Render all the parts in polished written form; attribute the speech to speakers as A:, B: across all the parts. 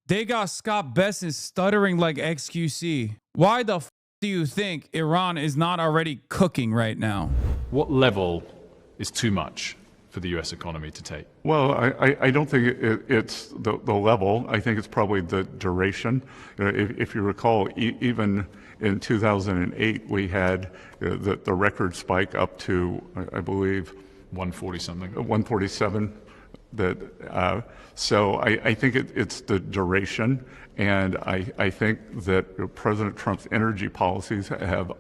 A: They got Scott Bessent stuttering like XQC. Why the do you think Iran is not already cooking right now?
B: What level is too much for the U.S. economy to take?
C: Well, I don't think it's the level. I think it's probably the duration. If you recall, even in 2008, we had the record spike up to, I believe,
B: 140 something.
C: 147. So I think it's the duration, and I think that President Trump's energy policies have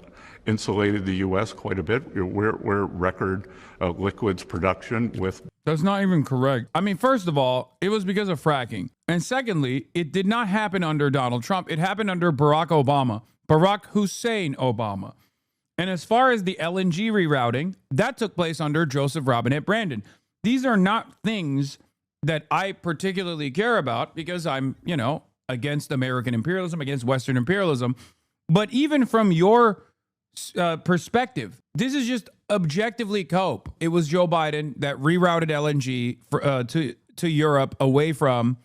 C: insulated the U.S. quite a bit. We're record liquids production with.
A: That's not even correct. I mean, first of all, it was because of fracking. And secondly, it did not happen under Donald Trump. It happened under Barack Obama, Barack Hussein Obama. And as far as the LNG rerouting, that took place under Joseph Robinette Brandon. These are not things that I particularly care about because I'm, against American imperialism, against Western imperialism. But even from your perspective, this is just objectively cope. It was Joe Biden that rerouted LNG to Europe away from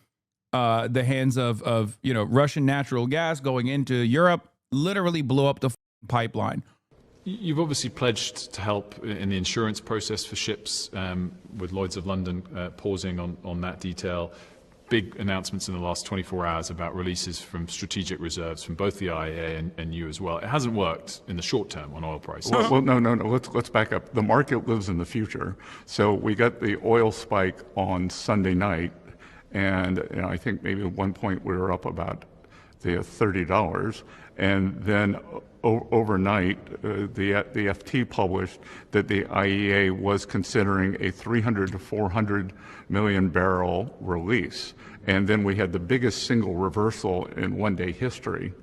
A: the hands of Russian natural gas going into Europe, literally blew up the pipeline.
B: You've obviously pledged to help in the insurance process for ships, with Lloyd's of London pausing on that detail. Big announcements in the last 24 hours about releases from strategic reserves from both the IEA and you as well. It hasn't worked in the short term on oil prices.
C: Well, no. Let's back up. The market lives in the future. So we got the oil spike on Sunday night, and I think maybe at one point we were up about the $30, and then overnight, the FT published that the IEA was considering a 300 to 400 million barrel release. And then we had the biggest single reversal in one-day history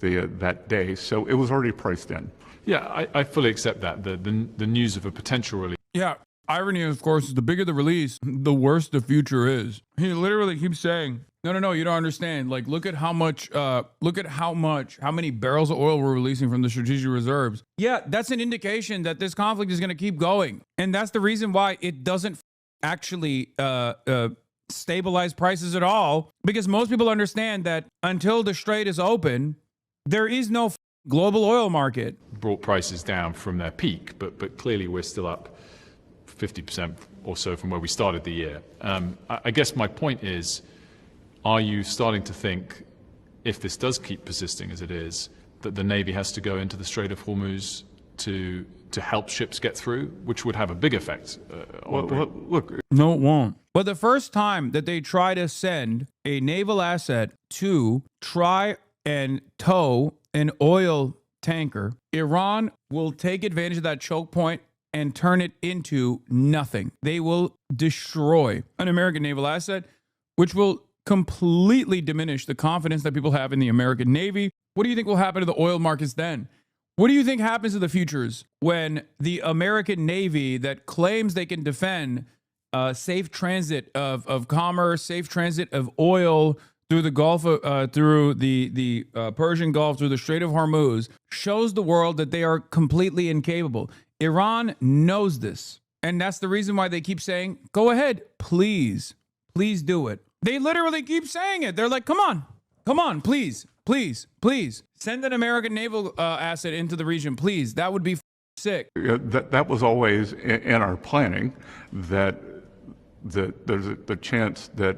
C: that day. So it was already priced in.
B: Yeah, I fully accept that. The news of a potential release.
A: Yeah. Irony, of course, is the bigger the release, the worse the future is. He literally keeps saying, no, you don't understand. Like, look at how many barrels of oil we're releasing from the strategic reserves. Yeah, that's an indication that this conflict is going to keep going. And that's the reason why it doesn't actually stabilize prices at all, because most people understand that until the Strait is open, there is no global oil market.
B: Brought prices down from their peak, but clearly we're still up 50% or so from where we started the year. I guess my point is, are you starting to think, if this does keep persisting as it is, that the Navy has to go into the Strait of Hormuz to help ships get through, which would have a big effect on
C: Look.
A: No, it won't. But the first time that they try to send a naval asset to try and tow an oil tanker, Iran will take advantage of that choke point and turn it into nothing. They will destroy an American naval asset, which will completely diminish the confidence that people have in the American Navy. What do you think will happen to the oil markets then? What do you think happens to the futures when the American Navy that claims they can defend safe transit of commerce, safe transit of oil through the Gulf, through the Persian Gulf, through the Strait of Hormuz, shows the world that they are completely incapable? Iran knows this. And that's the reason why they keep saying, go ahead, please do it. They literally keep saying it. They're like, come on, please. Send an American naval asset into the region, please. That would be sick.
C: That was always in our planning, that there's the chance that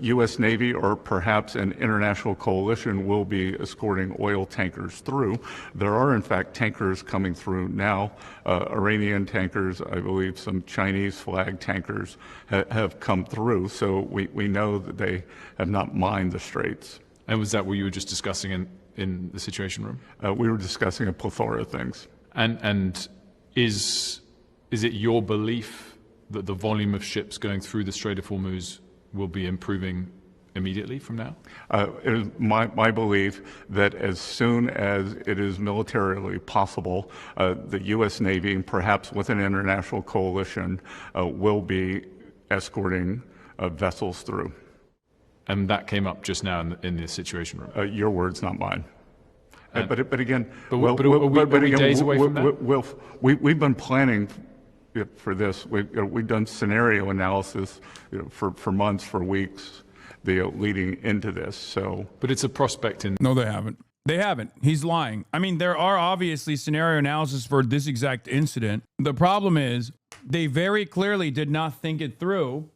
C: U.S. Navy or perhaps an international coalition will be escorting oil tankers through. There are, in fact, tankers coming through now. Iranian tankers, I believe some Chinese flag tankers have come through. So we know that they have not mined the straits.
B: And was that what you were just discussing in the Situation Room?
C: We were discussing a plethora of things.
B: And is it your belief that the volume of ships going through the Strait of Hormuz will be improving immediately from now?
C: It is my belief that as soon as it is militarily possible, the U.S. Navy, perhaps with an international coalition, will be escorting vessels through.
B: And that came up just now in the Situation Room.
C: Your words, not mine. But again,
B: are we days away from that?
C: We've been planning for this. We've done scenario analysis for months, for weeks, leading into this. So,
B: But it's a prospect in.
A: No, they haven't. They haven't. He's lying. I mean, there are obviously scenario analysis for this exact incident. The problem is they very clearly did not think it through,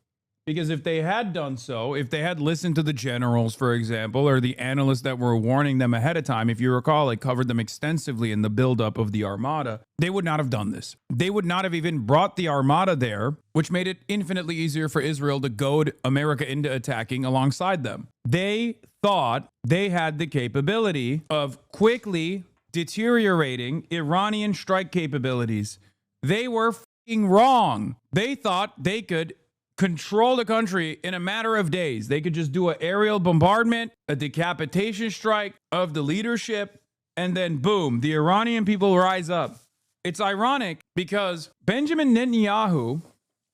A: because if they had done so, if they had listened to the generals, for example, or the analysts that were warning them ahead of time, if you recall, I covered them extensively in the buildup of the Armada, they would not have done this. They would not have even brought the Armada there, which made it infinitely easier for Israel to goad America into attacking alongside them. They thought they had the capability of quickly deteriorating Iranian strike capabilities. They were f***ing wrong. They thought they could control the country in a matter of days. They could just do an aerial bombardment, a decapitation strike of the leadership, and then boom, the Iranian people rise up. It's ironic because Benjamin Netanyahu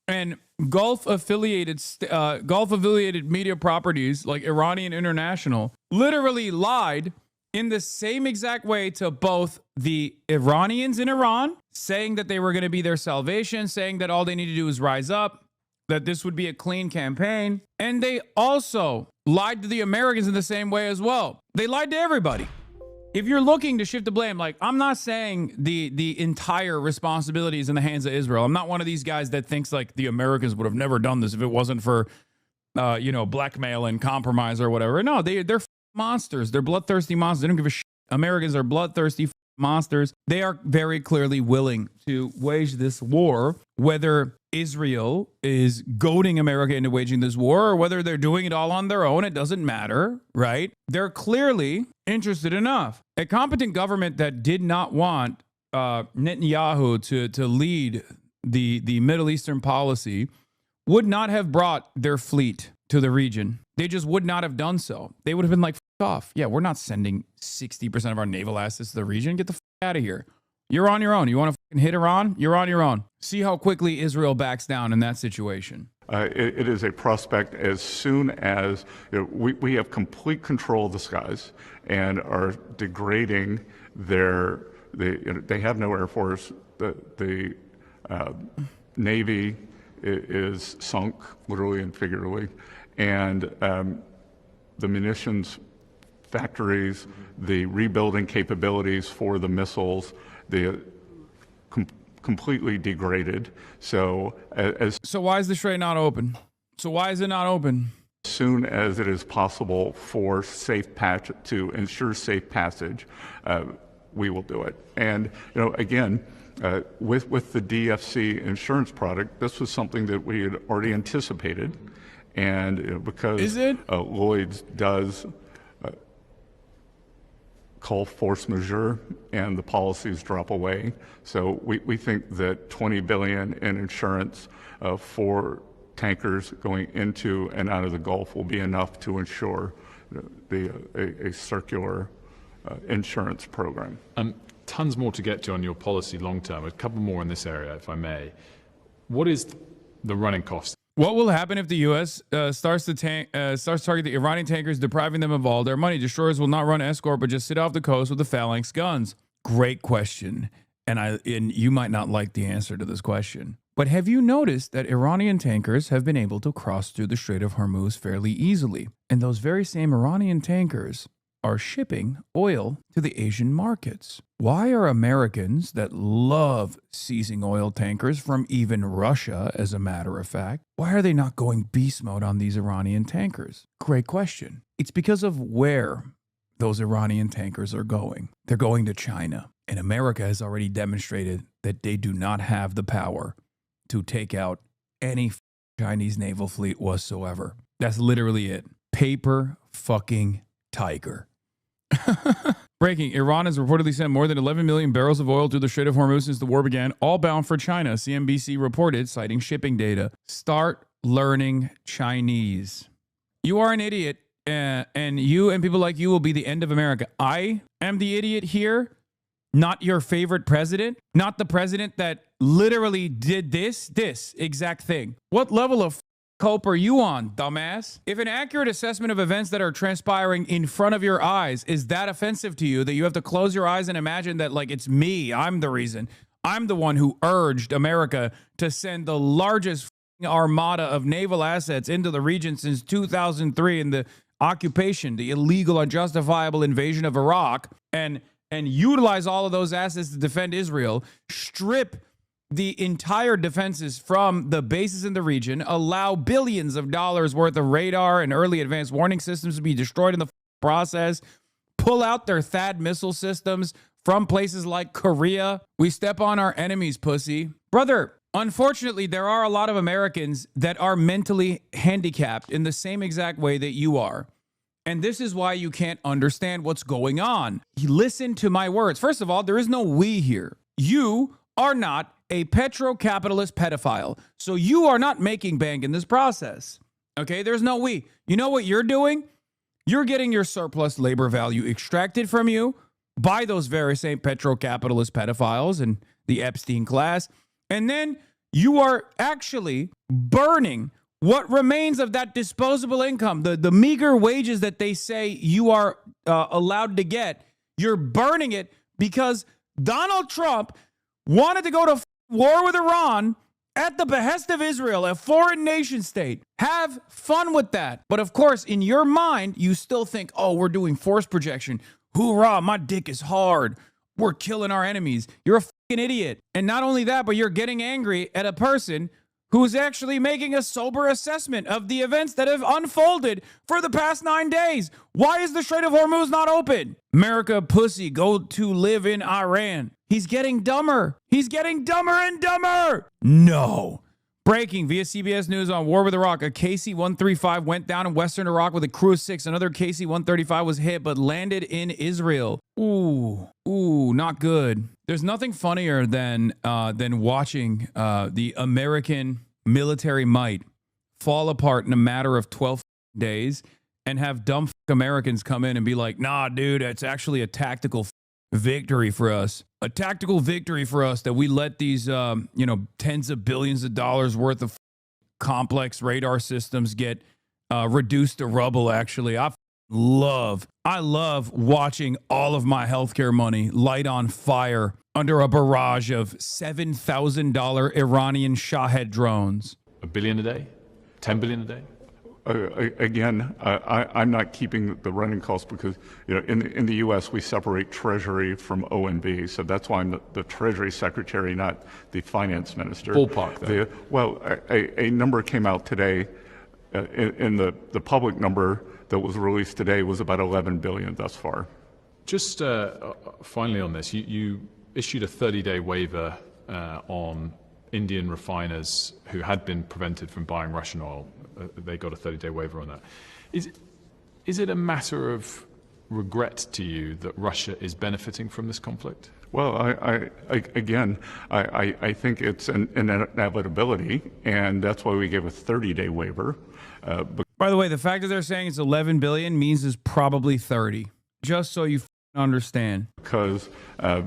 A: and Gulf affiliated media properties like Iranian International literally lied in the same exact way to both the Iranians in Iran, saying that they were going to be their salvation, saying that all they need to do is rise up, that this would be a clean campaign. And they also lied to the Americans in the same way as well. They lied to everybody. If you're looking to shift the blame, like, I'm not saying the entire responsibility is in the hands of Israel. I'm not one of these guys that thinks like the Americans would have never done this if it wasn't for, blackmail and compromise or whatever. No, they're monsters. They're bloodthirsty monsters. They don't give a shit. Americans are bloodthirsty monsters. They are very clearly willing to wage this war, whether Israel is goading America into waging this war or whether they're doing it all on their own. It doesn't matter, right? They're clearly interested enough. A competent government that did not want Netanyahu to lead the Middle Eastern policy would not have brought their fleet to the region. They just would not have done so. They would have been like, F off. Yeah, we're not sending 60% of our naval assets to the region. Get the f out of here. You're on your own. You want to hit Iran? You're on your own. See how quickly Israel backs down in that situation.
C: It is a prospect as soon as we have complete control of the skies and are degrading they have no air force. The Navy is sunk, literally and figuratively, and the munitions factories, the rebuilding capabilities for the missiles, completely degraded. So
A: why is the Strait not open? So why is it not open?
C: As soon as it is possible for to ensure safe passage, we will do it. And again, with the DFC insurance product, this was something that we had already anticipated, and because Lloyd's does call force majeure and the policies drop away. So we think that $20 billion in insurance for tankers going into and out of the Gulf will be enough to ensure a circular insurance program.
B: Tons more to get to on your policy long term. A couple more in this area, if I may. What is the running cost?
A: What will happen if the U.S. starts targeting the Iranian tankers, depriving them of all their money? Destroyers will not run escort, but just sit off the coast with the phalanx guns. Great question, and you might not like the answer to this question. But have you noticed that Iranian tankers have been able to cross through the Strait of Hormuz fairly easily? And those very same Iranian tankers are shipping oil to the Asian markets. Why are Americans that love seizing oil tankers from even Russia, as a matter of fact, why are they not going beast mode on these Iranian tankers? Great question. It's because of where those Iranian tankers are going. They're going to China. And America has already demonstrated that they do not have the power to take out any Chinese naval fleet whatsoever. That's literally it. Paper fucking tiger. Breaking. Iran has reportedly sent more than 11 million barrels of oil through the Strait of Hormuz since the war began, all bound for China, CNBC reported, citing shipping data. Start learning Chinese. You are an idiot, and you and people like you will be the end of America. I am the idiot here, not your favorite president, not the president that literally did this exact thing. What level of cope are you on, dumbass? If an accurate assessment of events that are transpiring in front of your eyes is that offensive to you that you have to close your eyes and imagine that, like, it's me, I'm the reason, I'm the one who urged America to send the largest armada of naval assets into the region since 2003 in the occupation, the illegal, unjustifiable invasion of Iraq, and utilize all of those assets to defend Israel, strip the entire defenses from the bases in the region, allow billions of dollars worth of radar and early advanced warning systems to be destroyed in the process, pull out their THAAD missile systems from places like Korea. We step on our enemies, pussy. Brother, unfortunately, there are a lot of Americans that are mentally handicapped in the same exact way that you are. And this is why you can't understand what's going on. Listen to my words. First of all, there is no we here. You are not a petro-capitalist pedophile. So you are not making bank in this process. Okay, there's no we. You know what you're doing? You're getting your surplus labor value extracted from you by those very same petro-capitalist pedophiles and the Epstein class. And then you are actually burning what remains of that disposable income, the meager wages that they say you are allowed to get. You're burning it because Donald Trump wanted to go to war with Iran at the behest of Israel, a foreign nation state. Have fun with that. But of course, in your mind, you still think, oh, we're doing force projection. Hoorah, my dick is hard. We're killing our enemies. You're a fucking idiot. And not only that, but you're getting angry at a person who's actually making a sober assessment of the events that have unfolded for the past 9 days. Why is the Strait of Hormuz not open? America pussy, go to live in Iran. He's getting dumber. He's getting dumber and dumber. No. Breaking via CBS News on war with Iraq. A KC-135 went down in western Iraq with a crew of 6. Another KC-135 was hit but landed in Israel. Ooh, not good. There's nothing funnier than watching the American military might fall apart in a matter of 12 days and have dumb Americans come in and be like, nah, dude, it's actually a tactical victory for us. A tactical victory for us that we let these, tens of billions of dollars worth of complex radar systems get reduced to rubble, actually. I love watching all of my healthcare money light on fire under a barrage of $7,000 Iranian Shahed drones.
B: $1 billion a day? 10 billion a day?
C: Again, I'm not keeping the running costs because in the U.S. we separate Treasury from O&B, so that's why I'm the Treasury Secretary, not the Finance Minister.
B: Ballpark, though.
C: A number came out today. In the public number that was released today was about 11 billion thus far.
B: Just finally on this, you issued a 30-day waiver on Indian refiners who had been prevented from buying Russian oil. They got a 30-day waiver on that. Is it a matter of regret to you that Russia is benefiting from this conflict?
C: Well, I think it's an inevitability, and that's why we gave a 30-day waiver.
A: By the way, the fact that they're saying it's 11 billion means it's probably 30. Just so you understand.
C: Because the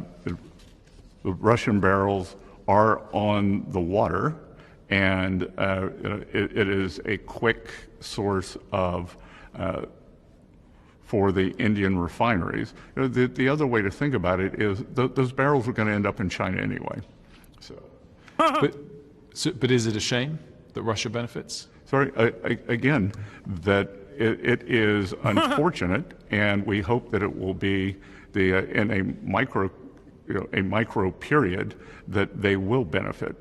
C: Russian barrels are on the water, and it is a quick source of for the Indian refineries. The other way to think about it is those barrels are going to end up in China anyway.
B: But is it a shame that Russia benefits?
C: Sorry, again, that it is unfortunate, and we hope that it will be in a micro period that they will benefit.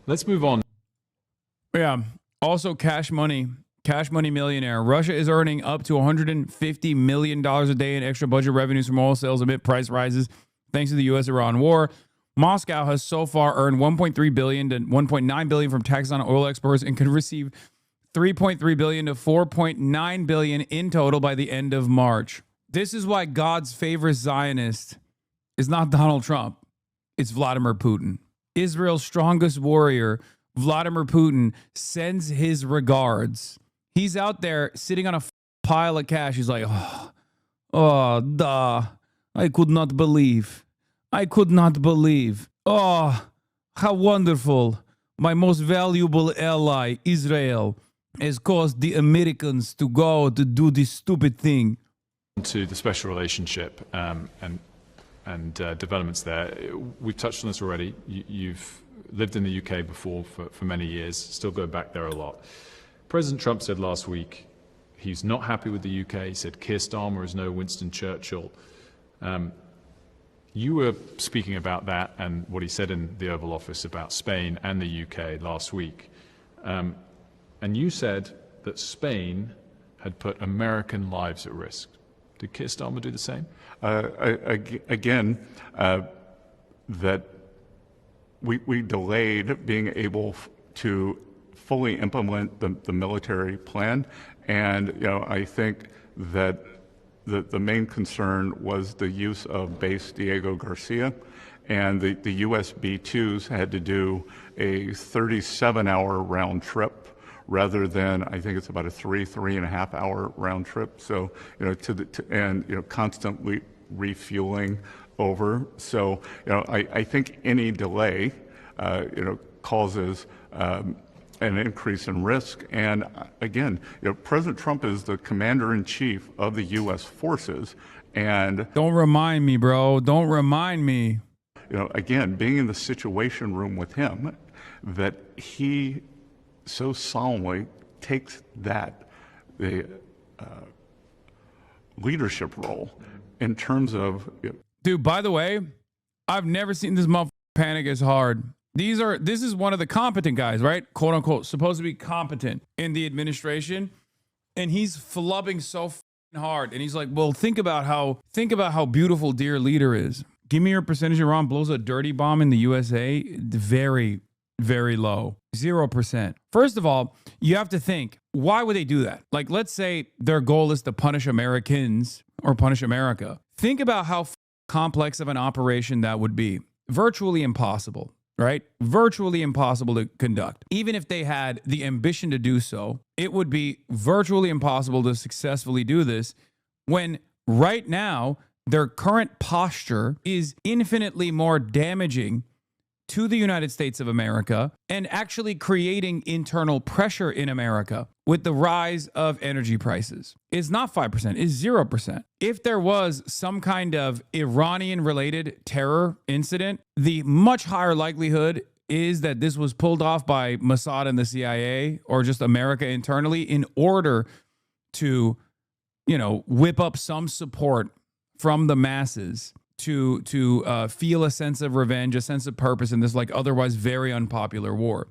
B: Let's move on.
A: Yeah. Also, cash money millionaire. Russia is earning up to $150 million a day in extra budget revenues from oil sales amid price rises, thanks to the U.S.-Iran war. Moscow has so far earned $1.3 billion to $1.9 billion from taxes on oil exports and could receive $3.3 billion to $4.9 billion in total by the end of March. This is why God's favorite Zionist is not Donald Trump. It's Vladimir Putin. Israel's strongest warrior, Vladimir Putin, sends his regards. He's out there sitting on a pile of cash. He's like, I could not believe. Oh, how wonderful. My most valuable ally, Israel, has caused the Americans to go to do this stupid thing.
B: To the special relationship and developments there. We've touched on this already. You've lived in the UK before for many years, still go back there a lot. President Trump said last week he's not happy with the UK. He said Keir Starmer is no Winston Churchill. You were speaking about that and what he said in the Oval Office about Spain and the UK last week. And you said that Spain had put American lives at risk. Did Keir Starmer do the same?
C: Again, that we delayed being able to fully implement the military plan. And, I think that the main concern was the use of base Diego Garcia, and the US B-2s had to do a 37-hour round trip rather than, I think it's about a 3.5 hour round trip. So, constantly refueling over. So, I think any delay, causes an increase in risk. And again, President Trump is the commander-in-chief of the U.S. forces. And
A: don't remind me, bro. Don't remind me.
C: Again, being in the Situation Room with him, that he so solemnly takes the leadership role in terms of.
A: Dude, by the way, I've never seen this motherfucker panic as hard. This is one of the competent guys, right? Quote unquote, supposed to be competent in the administration. And he's flubbing so hard. And he's like, well, think about how beautiful dear leader is. Give me your percentage. Iran blows a dirty bomb in the USA. Very, very low. 0%. First of all, you have to think, why would they do that? Like, let's say their goal is to punish Americans or punish America. Think about how complex of an operation that would be. Virtually impossible. Right? Virtually impossible to conduct. Even if they had the ambition to do so, it would be virtually impossible to successfully do this when right now their current posture is infinitely more damaging to the United States of America and actually creating internal pressure in America with the rise of energy prices. It's not 5%, it's 0%. If there was some kind of Iranian-related terror incident, the much higher likelihood is that this was pulled off by Mossad and the CIA or just America internally in order to, whip up some support from the masses to feel a sense of revenge, a sense of purpose in this otherwise very unpopular war.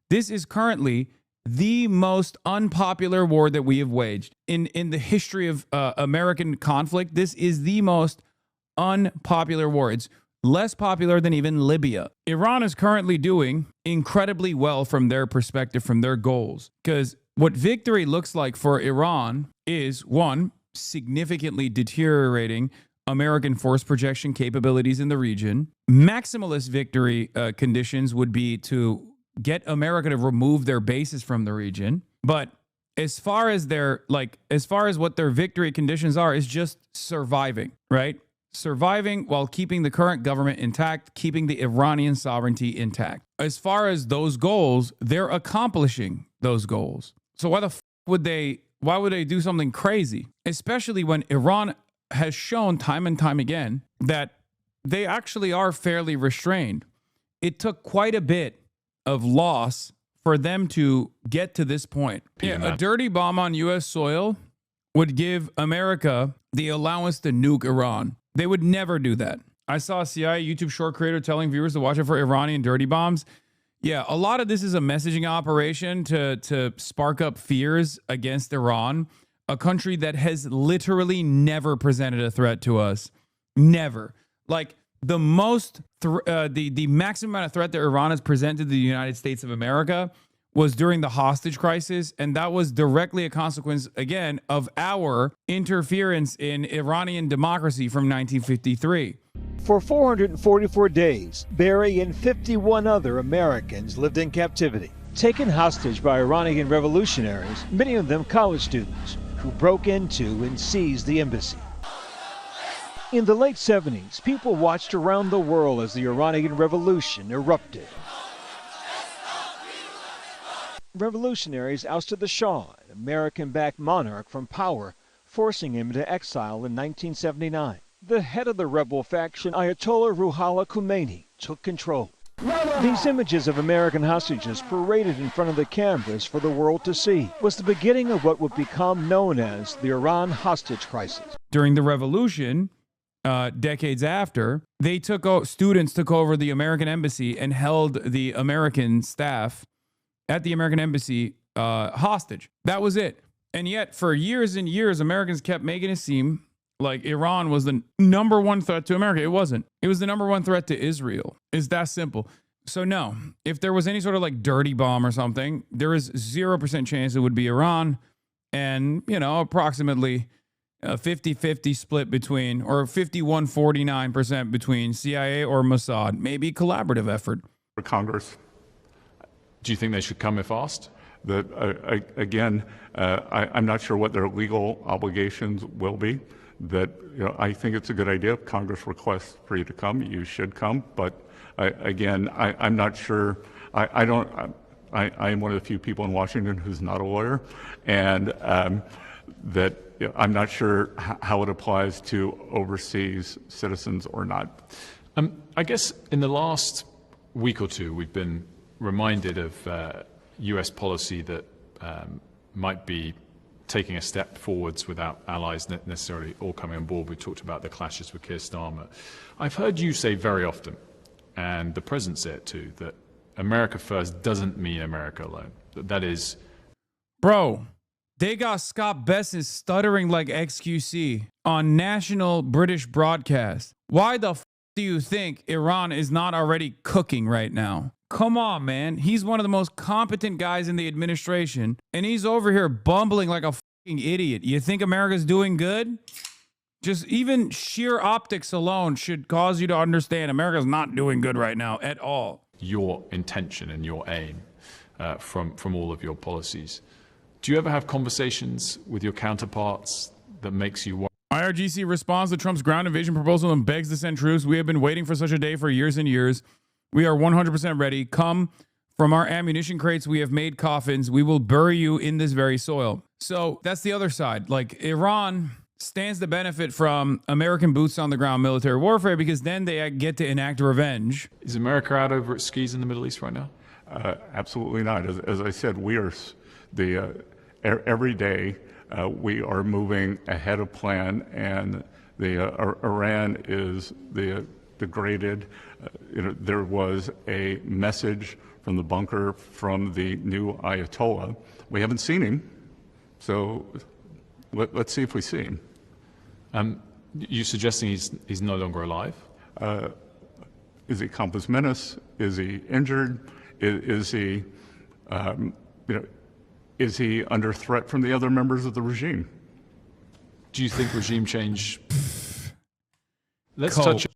A: This is currently the most unpopular war that we have waged in the history of American conflict. This is the most unpopular war. It's less popular than even Libya. Iran is currently doing incredibly well from their perspective, from their goals, because what victory looks like for Iran is, one, significantly deteriorating American force projection capabilities in the region. Maximalist victory conditions would be to get America to remove their bases from the region. But as far as what their victory conditions are, is just surviving, right? Surviving while keeping the current government intact, keeping the Iranian sovereignty intact. As far as those goals, they're accomplishing those goals. So why would they do something crazy? Especially when Iran has shown time and time again that they actually are fairly restrained. It took quite a bit of loss for them to get to this point. Yeah, a dirty bomb on U.S. soil would give America the allowance to nuke Iran. They would never do that. I saw a CIA YouTube short creator telling viewers to watch out for Iranian dirty bombs. Yeah, a lot of this is a messaging operation to spark up fears against Iran, a country that has literally never presented a threat to us. Never. Like the maximum amount of threat that Iran has presented to the United States of America was during the hostage crisis, and that was directly a consequence, again, of our interference in Iranian democracy from 1953.
D: For 444 days, Barry and 51 other Americans lived in captivity, taken hostage by Iranian revolutionaries, many of them college students, who broke into and seized the embassy. In the late 70s, people watched around the world as the Iranian Revolution erupted. Revolutionaries ousted the Shah, an American-backed monarch, from power, forcing him into exile in 1979. The head of the rebel faction, Ayatollah Ruhollah Khomeini, took control. These images of American hostages paraded in front of the cameras for the world to see was the beginning of what would become known as the Iran hostage crisis.
A: During the revolution, decades after, they students took over the American embassy and held the American staff at the American embassy hostage. That was it. And yet, for years and years, Americans kept making it seem like Iran was the number one threat to America. It wasn't. It was the number one threat to Israel. It's that simple. So no, if there was any sort of like dirty bomb or something, there is 0% chance it would be Iran. And, approximately a 50-50 split between, or 51-49% between CIA or Mossad, maybe collaborative effort.
C: For Congress.
B: Do you think they should come if asked?
C: I'm not sure what their legal obligations will be. I think it's a good idea. If Congress requests for you to come, you should come. But I'm not sure. I am one of the few people in Washington who's not a lawyer, and I'm not sure how it applies to overseas citizens or not.
B: I guess in the last week or two, we've been reminded of U.S. policy that might be taking a step forwards without allies necessarily all coming on board. We talked about the clashes with Keir Starmer. I've heard you say very often, and the president said it too, that America first doesn't mean America alone. That is...
A: Bro, they got Scott Bessent stuttering like XQC on national British broadcast. Why the do you think Iran is not already cooking right now? Come on, man. He's one of the most competent guys in the administration, and he's over here bumbling like a fucking idiot. You think America's doing good? Just even sheer optics alone should cause you to understand America's not doing good right now at all.
B: Your intention and your aim from all of your policies. Do you ever have conversations with your counterparts that makes you worry?
A: IRGC responds to Trump's ground invasion proposal and begs to send troops. We have been waiting for such a day for years and years. We are 100% ready. Come from our ammunition crates. We have made coffins. We will bury you in this very soil. So that's the other side. Like, Iran stands to benefit from American boots on the ground military warfare because then they get to enact revenge.
B: Is America out over its skis in the Middle East right now?
C: Absolutely not. As I said, we are every day we are moving ahead of plan, and Iran is degraded. There was a message from the bunker from the new Ayatollah. We haven't seen him, so let's see if we see him.
B: You suggesting he's no longer alive?
C: Is he compos mentis? Is he injured? Is he is he under threat from the other members of the regime?
B: Do you think regime change? Let's touch